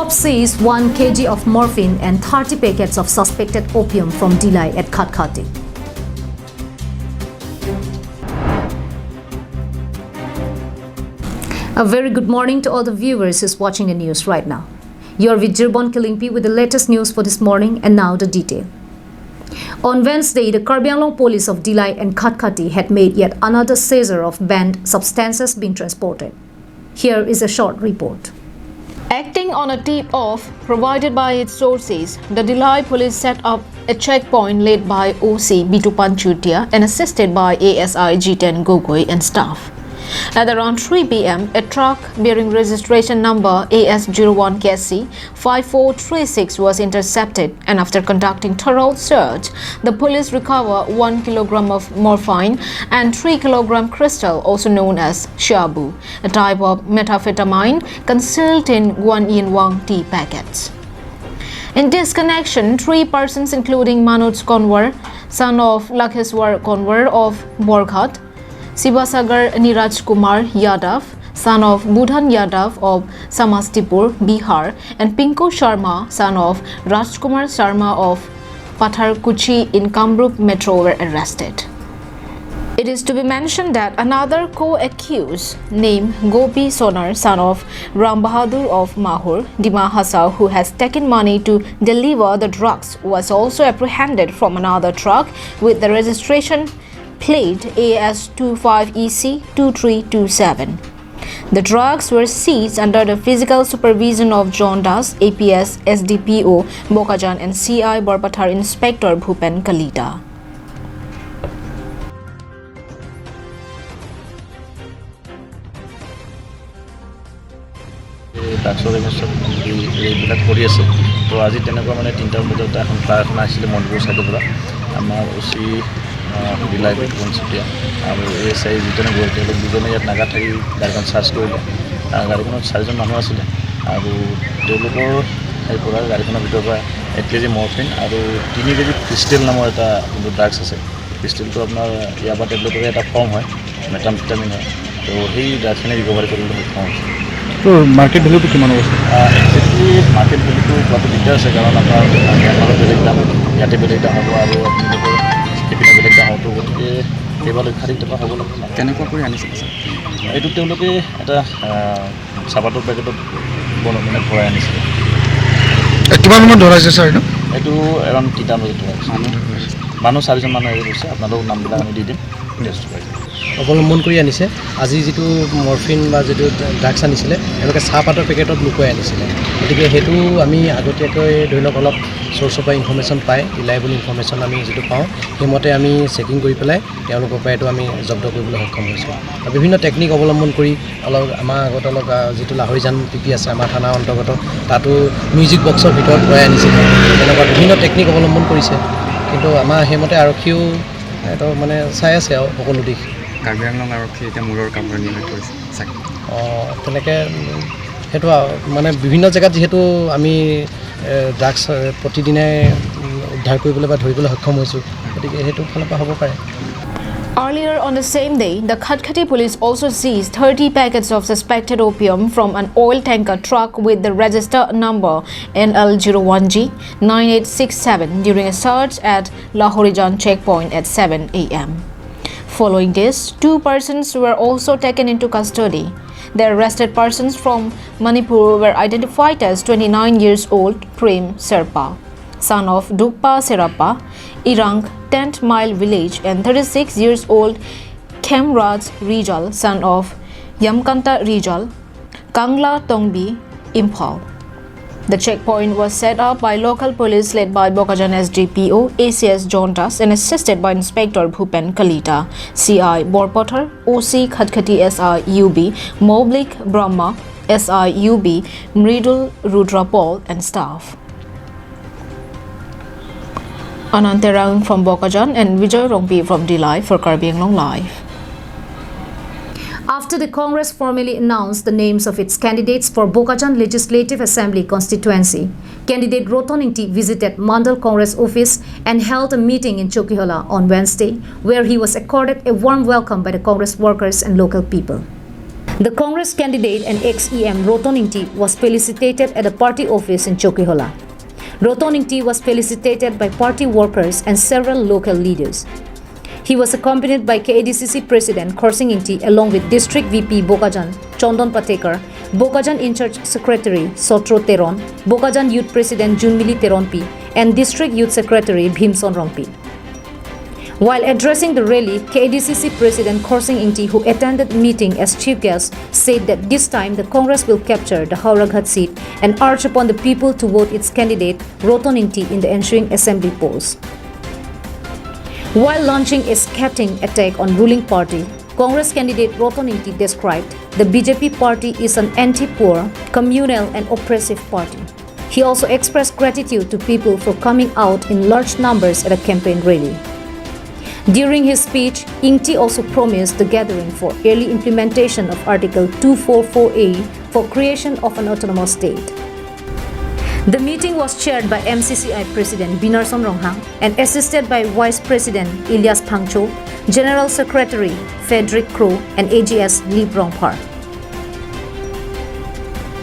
Cops seized 1 kg of morphine and 30 packets of suspected opium from Dilai at Khatkati. A very good morning to all the viewers who's watching the news right now. You are with Jirbon Kilimpi with the latest news for this morning, and now the detail. On Wednesday, the Karbi Anglong police of Dilai and Khatkati had made yet another seizure of banned substances being transported. Here is a short report. Acting on a tip-off provided by its sources, the Dilai police set up a checkpoint led by OC Bitu Panchutia and assisted by ASI G10 Gogoi and staff. At around 3 p.m., a truck bearing registration number AS01KC 5436 was intercepted, and after conducting thorough search, the police recovered 1 kilogram of morphine and 3 kilogram crystal, also known as shabu, a type of methamphetamine concealed in guanyin wang tea packets. In this connection, 3 persons including Manoj Konwar, son of Lakheswar Konwar of Borghat, Sivasagar Niraj Kumar Yadav, son of Budhan Yadav of Samastipur, Bihar, and Pinku Sharma, son of Rajkumar Sharma of Patharkuchi in Kamrup Metro were arrested. It is to be mentioned that another co-accused named Gopi Sonar, son of Ram Bahadur of Mahur, Dima Hasau, who has taken money to deliver the drugs, was also apprehended from another truck with the registration plate AS25EC2327. The drugs were seized under the physical supervision of John Das, APS, SDPO, Bokajan, and CI Borpathar Inspector Bhupen Kalita. Dilai Bitcoin City. I say you don't go to the Nagati, Gargan Sars to Gargan Sarjan Manuasile. I will develop a Gargan Vitova, at least morphine. I will teenage pistol number the drugs. Pistol to Yaba develop a form, methamphetamine. So he definitely go over to the form. So market value to Kimano? Exactly, market value to what the details are around এইটো তেওঁলোকে এটা সাবাতৰ পেকেটত বনাই ভৰাই আনিছে। কিমান মান ধৰাইছে sir? এইটো এৰাউণ্ড 3টা বজাত ধৰাইছে। মানুহ 4জন মানুহ আহি গৈছে, আপোনালোকৰ নামবিলাক আমি দি দিম। অৱলম্বন কৰি আনিছে। আজি যিটো মৰফিন বা যিটো ড্ৰাগছ আনিছিলে তেওঁলোকে চাহপাতৰ পেকেটত লুকুৱাই আনিছিলে, গতিকে সেইটো আমি আগতীয়াকৈ ধৰি লওক অলপ চ'ৰ্চৰ পৰা ইনফৰ্মেশ্যন পাই ৰিলায়েবল ইনফৰ্মেশ্যন আমি যিটো পাওঁ সেইমতে আমি চেকিং কৰি পেলাই তেওঁলোকৰ পৰা এইটো আমি জব্দ কৰিবলৈ সক্ষম হৈছোঁ। বিভিন্ন টেকনিক অৱলম্বন কৰি অলপ আমাৰ আগত অলপ যিটো লাহৰিজান পিপি আছে আমাৰ থানাৰ অন্তৰ্গত, তাতো মিউজিক বক্সৰ ভিতৰত ভৰাই আনিছিলে। তেনেকুৱা বিভিন্ন টেকনিক অৱলম্বন কৰিছে, কিন্তু আমাৰ সেইমতে আৰক্ষীও এইটো মানে চাই আছে আৰু সকলো দিশ। কাৰ্বি আংলং আৰক্ষী এতিয়া মূৰৰ কামবোৰ নিৰ্ণয় কৰিছে চাগে। তেনেকৈ সেইটো মানে বিভিন্ন জেগাত যিহেতু আমি ড্ৰাগছ প্ৰতিদিনাই উদ্ধাৰ কৰিবলৈ বা ধৰিবলৈ সক্ষম হৈছোঁ, গতিকে সেইটো ফালৰ পৰা হ'ব পাৰে। Earlier on the same day, the Khatkati police also seized 30 packets of suspected opium from an oil tanker truck with the register number NL01G9867 during a search at Lahorijan checkpoint at 7 a.m. Following this, 2 persons were also taken into custody. The arrested persons from Manipur were identified as 29 years old Prem Serpa, son of Dukpa Serappa, Irang 10th Mile Village, and 36 years old Khemraj Rijal, son of Yamkanta Rijal, Kangla Tongbi, Imphal. The checkpoint was set up by local police led by Bokajan SDPO, ACS John Das, and assisted by Inspector Bhupen Kalita, CI Borpathar, OC Khatkati SI UB, Moblik Brahma, SI UB, Mridul Rudrapol, and staff. Anantarang from Bokajan and Vijay Rongpi from Dilai for Karbi Anglong Live. After the Congress formally announced the names of its candidates for Bokajan Legislative Assembly constituency, candidate Rotoningti visited Mandal Congress office and held a meeting in Chokihola on Wednesday, where he was accorded a warm welcome by the Congress workers and local people. The Congress candidate and ex-EM Rotoningti was felicitated at the party office in Chokihola. Rotoningti was felicitated by party workers and several local leaders. He was accompanied by KADCC President Khorsing Ingti along with District VP Bokajan Chondon Patekar, Bokajan In-charge Secretary Sotro Teron, Bokajan Youth President Junmili Teronpi, and District Youth Secretary Bhimson Rongpi. While addressing the rally, KADCC President Khorsing Ingti, who attended the meeting as chief guest, said that this time the Congress will capture the Hauraghat seat and urge upon the people to vote its candidate Rotoningti in the ensuing assembly polls. While launching a scathing attack on ruling party, Congress candidate Rotoningti described the BJP party is an anti-poor, communal and oppressive party. He also expressed gratitude to people for coming out in large numbers at a campaign rally. During his speech, Ingti also promised the gathering for early implementation of Article 244A for creation of an autonomous state. The meeting was chaired by MCCI President Binarson Ronghang and assisted by Vice President Ilyas Phangcho, General Secretary Frederick Crow, and AGS Lee Brongpar.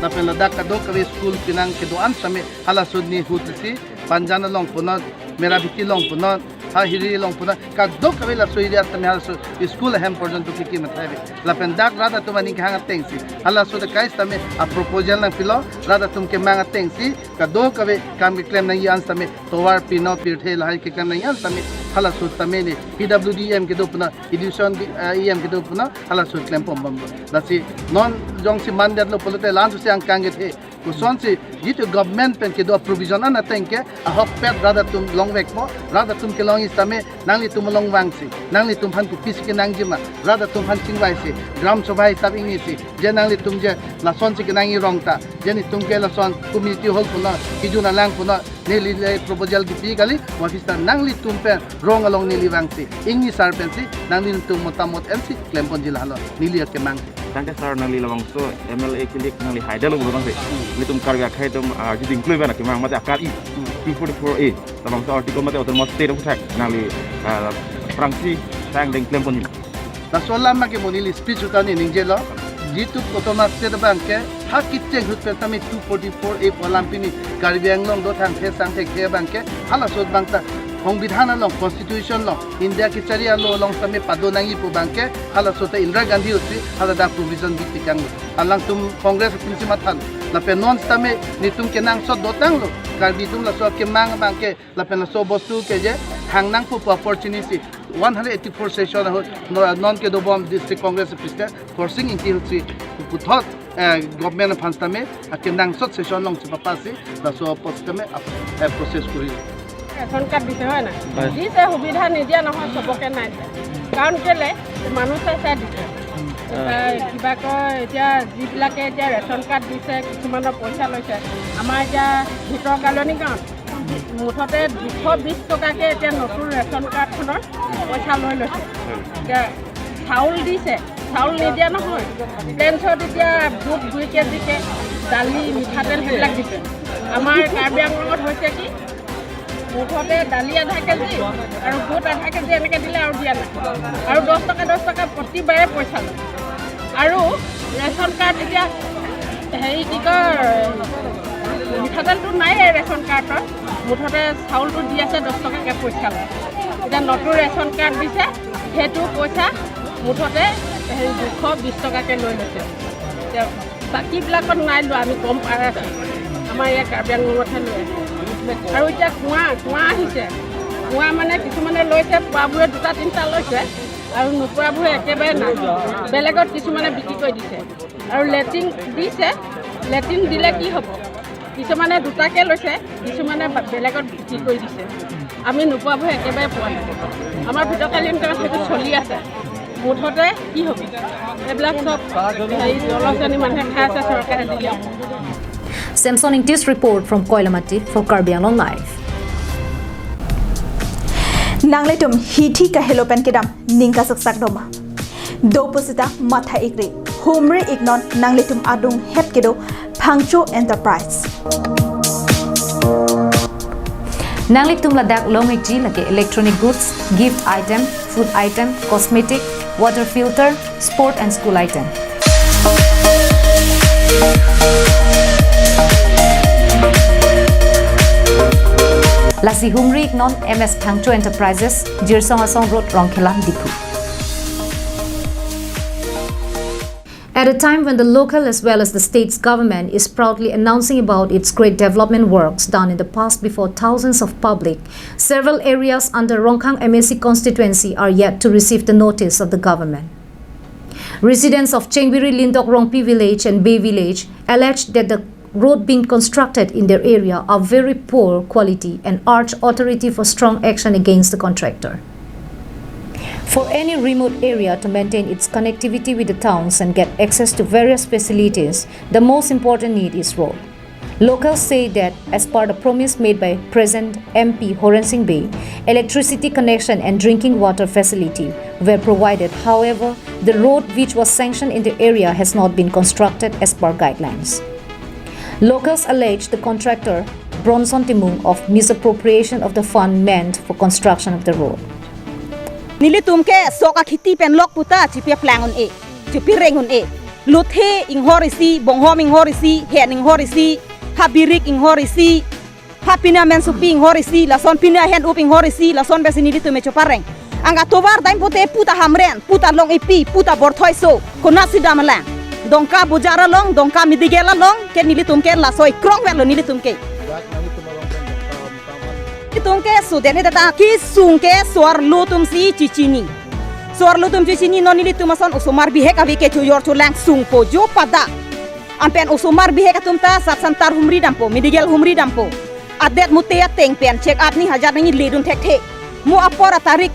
Tapos ladak kado kami school pinang kedoan sami hala sudni hutsi panjana long punot merabiti long punot ha hiri long punot kado kami la soiria tami hala school hem porjon to kiki mathabi la pendak rada tumani khanga tengsi hala sud kais tami a proposal nang pilo rada tum ke manga tengsi kado kami kam ke claim nang yan tami towar pino pirthe la ke kan nang yan tami hala sud tami ni PWDM ke do puna education EM ke do puna hala sud claim pom bam la si non jong si mandat lo polote lan se ang kange the kuson si jitu government pen ke do provision ana tenke a hok pet rada tum long vek mo rada tum ke long istame nangli tum long wangsi nangli tum han ku pis ke nang jima rada tum han singwai si gram sabhai tab ingi si je nangli tum je la son si ke nangi rongta je ni tum ke la son community hall puna kijuna lang puna nili proposal ki pi gali officer nangli tum pe rong along nili wangsi ingi sarpensi nangli tum motamot MC claim pon jila halo nili ke mang tangke sar nang li lawang so MLA kilik nang li haida lo bang se litum karga khai tum jadi include bana kimang mate akar I 244A lawang so article mate autonomous state of attack nang li prangsi sang deng claim pon la sola ma ke monili speech utani ningjelo jitu autonomous state bank ke hakit hut pe tami 244A polampini karbi anglong do thang the sang the ke bank ke hala sod bang ta সংবিধান long constitution long India কি চারিয়া লো long সামে পাদো নাঙ্গি পু Banke hala sote Indira Gandhi usi hala da provision bi tikang alang tum congress kunsi mathan la pe non stame ni tum ke nang so dotang lo karbi tum la so ke mang bangke la pe la so bostu ke je hang nang pu opportunity 184 session non ke do bom district congress president Khorsing Ingti usi puthot government phanstame ke nang so session long si papasi la so postame process kuri ration card দিছে হয় না দিছে সুবিধা নিদিয়া নহয় চবকে নাই কাৰণ কেলে মানুহ চাই দিছে কিবা কয় এতিয়া যিবিলাকে এতিয়া ৰেচন কাৰ্ড দিছে কিছুমানৰ পইচা লৈছে আমাৰ এতিয়া ভিতৰ কালনি গাঁৱত মুঠতে 220 টকাকৈ এতিয়া নতুন ৰেচন কাৰ্ডখনৰ পইচা লৈ লৈছে এতিয়া চাউল দিছে চাউল নিদিয়া নহয় টেনছত এতিয়া বুট 2 কেজিকৈ দালি মিঠাতেল সেইবিলাক দিছে আমাৰ কাৰ্বি আংলঙত হৈছে কি মুঠতে দালি আধা কেজি আৰু বুট আধা কেজি এনেকৈ দিলে আৰু দিয়া নাই আৰু 10 টকা প্ৰতিবাৰে পইচা লয় আৰু ৰেচন কাৰ্ড এতিয়া হেৰি কি কয় মিঠাতেলটো নাই ৰেচন কাৰ্ডৰ মুঠতে চাউলটো দি আছে 10 টকাকৈ পইচা লয় এতিয়া নতুন ৰেচন কাৰ্ড দিছে সেইটো পইচা মুঠতে হেৰি 220 টকাকৈ লৈ লৈছে এতিয়া বাকীবিলাকত নাই লোৱা আমি গম পাই আছোঁ আমাৰ ইয়াত কাৰ্বি আংলঙতহে লৈ আছে আৰু এতিয়া কুঁৱা আহিছে কুঁৱা মানে কিছুমানে লৈছে পোৱাবোৰে 2-3টা লৈছে আৰু নোপোৱাবোৰে একেবাৰে নাই বেলেগত কিছুমানে বিক্ৰী কৰি দিছে আৰু লেট্ৰিন দিছে লেট্ৰিন দিলে কি হ'ব কিছুমানে 2টাকৈ লৈছে কিছুমানে বেলেগত বিক্ৰী কৰি দিছে আমি নোপোৱাবোৰে একেবাৰে পোৱা নাই আমাৰ ভিতৰকালীন কামত সেইটো চলি আছে মুঠতে কি হ'ব এইবিলাক চব হেৰি দলশ্ৰেণী মানুহে খাই আছে চৰকাৰে দিলে Samson Ingti's report from Koilamati for Karbi Anglong Live. Nangletum hiti ka helopen kedam ningka saksak doma. Do posita matha ikri. Humre ignon nangletum adung het kedo Phangcho Enterprise. Nangletum ladak longekji lake electronic goods, gift item, food item, cosmetic, water filter, sport and school item. Lasi Humri non MS Phangcho Enterprises, Jirsong Asong Road, Rongkhelam, Dipu. At a time when the local as well as the state's government is proudly announcing about its great development works done in the past before thousands of public, several areas under Rongkhang MSC constituency are yet to receive the notice of the government. Residents of Chengbiri Lindok Rongpi village and Bay village alleged that the road being constructed in their area are very poor quality and urge authority for strong action against the contractor. For any remote area to maintain its connectivity with the towns and get access to various facilities, the most important need is road. Locals say that as per the promise made by present MP Horan Singh Bey, electricity connection and drinking water facility were provided. However, the road which was sanctioned in the area has not been constructed as per guidelines. Locals allege the contractor, Bronson Timung, of misappropriation of the fund meant for construction of the road. Nili tumke soka khiti pen lok puta chipia plangon e chipi rengon e luthe ing horisi bonghom ing horisi hen ing horisi habirik ing horisi hapina men supi ing horisi lason pina hen up ing horisi lason besi nili tume chopareng anga tovar daim pote puta hamren puta long ipi puta borthoi so konasi damalang dongka bujara long dongka midigela long ke nili tumke lasoi krong velo nili tumke Itungke sudene data ki sungke suar lutum si cicini. Suar lutum cicini noni litu mason usumar bihek avike cuyor culang sungpo jo pada. Ampen usumar bihek atumta sat santar humri dampo midigel humri dampo. Adet mutea teng pen check up ni hajar ni lidun tek tek. Mu apora tarik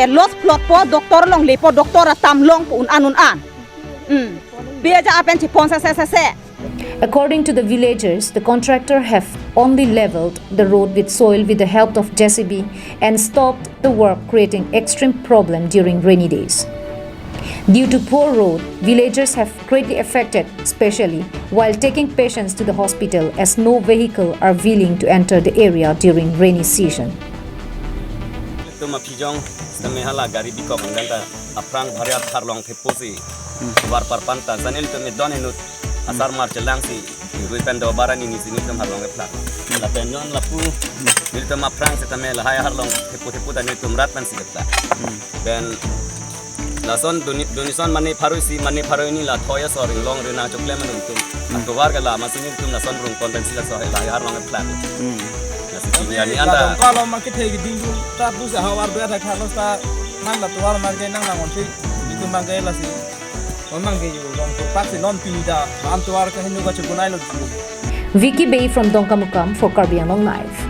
los plot po doktor long lepo doktor tam long po un anun an. Beja apen cipon se. According to the villagers, the contractor have only leveled the road with soil with the help of JCB and stopped the work, creating extreme problem during rainy days. Due to poor road, villagers have greatly affected, especially while taking patients to the hospital, as no vehicle are willing to enter the area during rainy season. Asar marcelang si rui pendo barani ni sini tem harlong epla la penyon la pu ni tem aprang se tame la haya harlong tepu tani tum ratman si epla ben la son donison mani pharoi ni la thoya soring long rena chokle man tum antovar ga la masini tum la son rung kontensi la so la haya harlong epla la si ni ani anda kalau makin tinggi dinggu tak bisa hawar dua tak harus tak mana tuar makin nang nang onti itu makin lah si Vicky Bay from Dongkamukam for Karbi Anglong Live.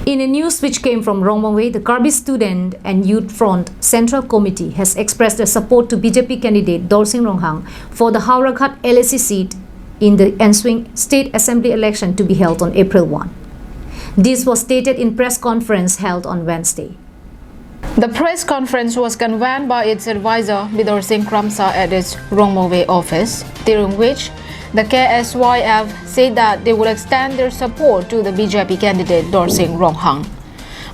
In a news which came from Rongmongwei, the Karbi Student and Youth Front Central Committee has expressed their support to BJP candidate Dorsing Ronghang for the Hauraghat LAC seat in the ensuing State Assembly election to be held on April 1. This was stated in press conference held on Wednesday. The press conference was convened by its advisor Bidor Singh Kramsa at its Rongmongwei office, during which the KSYF said that they would extend their support to the BJP candidate Dorsing Ronghang.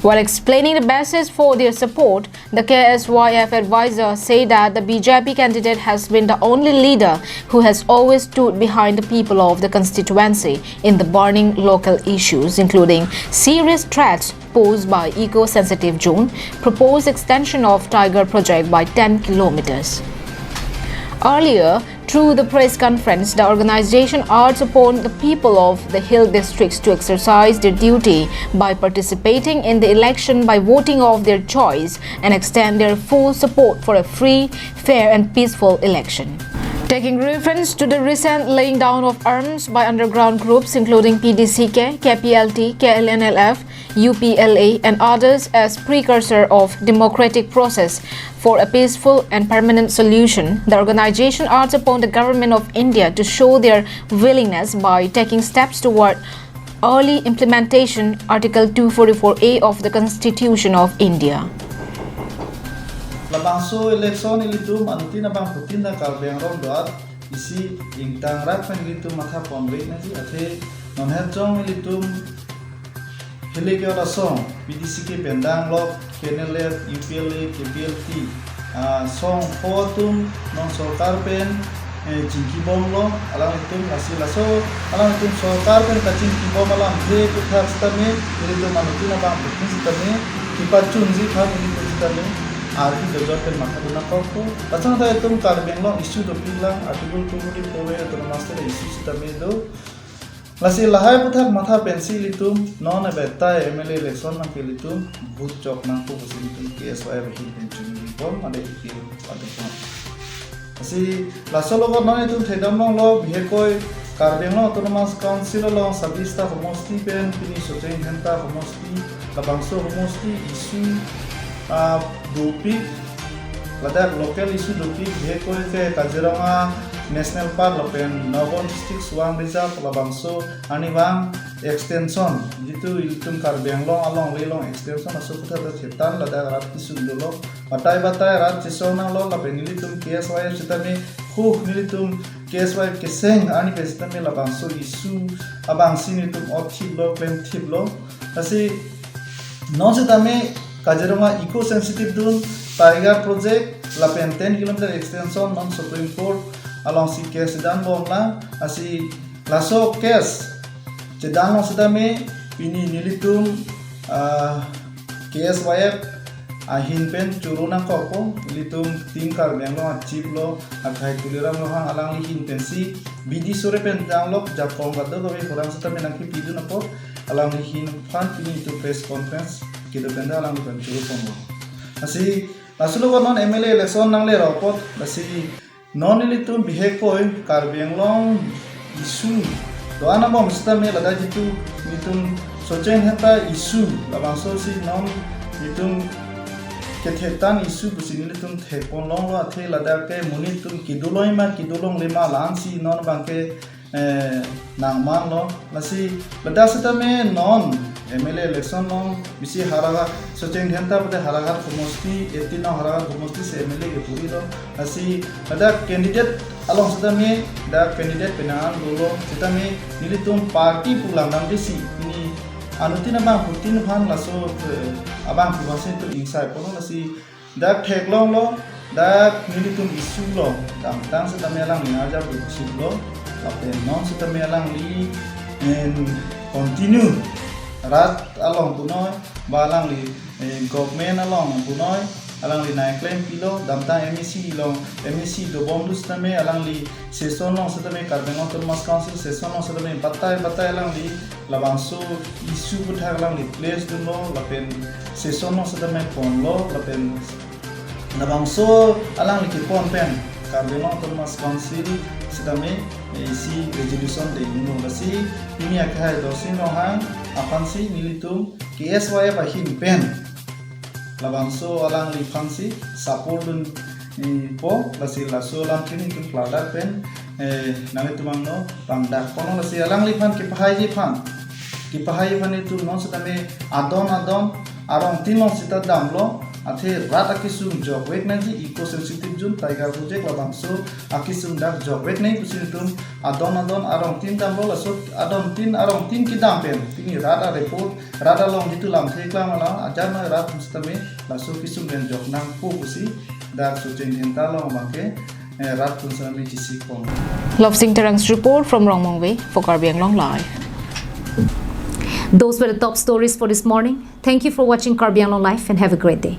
While explaining the basis for their support, the KSYF advisor said that the BJP candidate has been the only leader who has always stood behind the people of the constituency in the burning local issues, including serious threats posed by eco-sensitive zone, proposed extension of Tiger project by 10 kilometers. Earlier, through the press conference, the organization urged upon the people of the hill districts to exercise their duty by participating in the election by voting of their choice and extend their full support for a free, fair and peaceful election. Taking reference to the recent laying down of arms by underground groups including PDCK, KPLT, KLNLF, UPLA and others as precursor of democratic process for a peaceful and permanent solution, the organization urged upon the government of India to show their willingness by taking steps toward early implementation Article 244A of the Constitution of India. Labangso election ilitum anutina bang putina kalbeng rondoat isi ingtang ratman ilitum matha ponrei nasi athe nonhajong ilitum helike ola song PDCK pendang lok KNLF UPLA KPLT song potum non sorkar pen jingki bom lo alang itu nasi laso alang itu sokar kan kacing ki bom alang he putar stame ini tu manuti na bang bukin stame kipacun sih kan ini tu stame arti dojor kan maka duna kau pasang saya itu karbeng lo isu do pilang artikel tu di powe atau master isu stame do lasi lahai putar mata pensil itu non beta MLA election nang itu but cok nang tu pusin itu KSY bagi pencuri bom ada ikil ada pun si laso lo non itu thedam lo bihekoi karbeng lo autonomous council lo sabista homosti pen pini soten henta homosti labangso homosti isu dopi ladak local isu dopi bihekoi ke Kaziranga National Park lopen Nogon District Suang Reserve labangso ani bang extension jitu iltum karbeng lo along lelong extension aso putar thetan ladak rat isu dolo batai rat chisona lo lapen ilitum KSY chitame khu nilitum KSY keseng ani pesitame labangso isu abang sinitum opthip lo claim thip lo asi non chitame Kaziranga eco sensitive dun tiger project lapen 10 km extension non Supreme Court along si case dan bom la asi laso case cedan lo sedame ini nilitum KSYF ahin pen curuna kopo nilitum tim karbeng lo chip lo akai kuliram lo hang alang lihin pensi bidi sore pen jang lo japong gado gobe kurang sedame nangki pidu napo alang lihin fan pini itu press conference kido penda alang pen curu pombo asi laso lo non MLA election nang le rapot asi non ilitum bihekoi karbeng long isu to anamo mstame lada jitu nitum sochen hata isu labangso si non nitum kethetan isu busin ilitum thepon long lo athe lada ke munitum kiduloi ma kidulong lema lansi non bangke nangman lo lasi lada setame non MLA election non bisi haraga sochen henta pade haraga komosti etina haraga komosti se MLA ke puri lo asi ada candidate along setame da candidate penan dulu setame nilitum party pulang nam desi ini anutina bang putin phan laso abang puasin tu insai pono lasi da theklong lo da nilitum isu lo tang setame alang ni aja busi lo apen non setame alang li continue rat along punoi balang li government along punoi alang li naik claim pilo damta MEC long MEC do bom dus tame alang li session long setame karbeng autonomous council session long setame batai alang li labangso isu puthak alang li place dun lo lapen session long setame pon lo lapen labangso alang li kipon pen karbeng autonomous council setame isi resolution de inu lasi ini akhai dosin lo hang apan si nilitum KSY bahin pen labangso alang li fansi support dun po lasi laso alang kini tum pladak pen nami tumang no pangdak kono lasi alang li fan kipahai fan itu non setame adon arong tinong sita damlo athe rat akisum job wek naji eco sensitive jun tiger project labangso akisum dak job wek nai pusin tum adon arong tin damlo laso adon tin arong tin ki dam pen tini rada report rada long ditu lam theklam ala ajar na rat mustame laso kisum ben job nang po pusi dak sochen henta long bangke rat pun sami kisi pon Love Singh Tarang's report from Rongmongwe for Karbi Anglong Live. Those were the top stories for this morning. Thank you for watching Karbi Anglong Live and have a great day.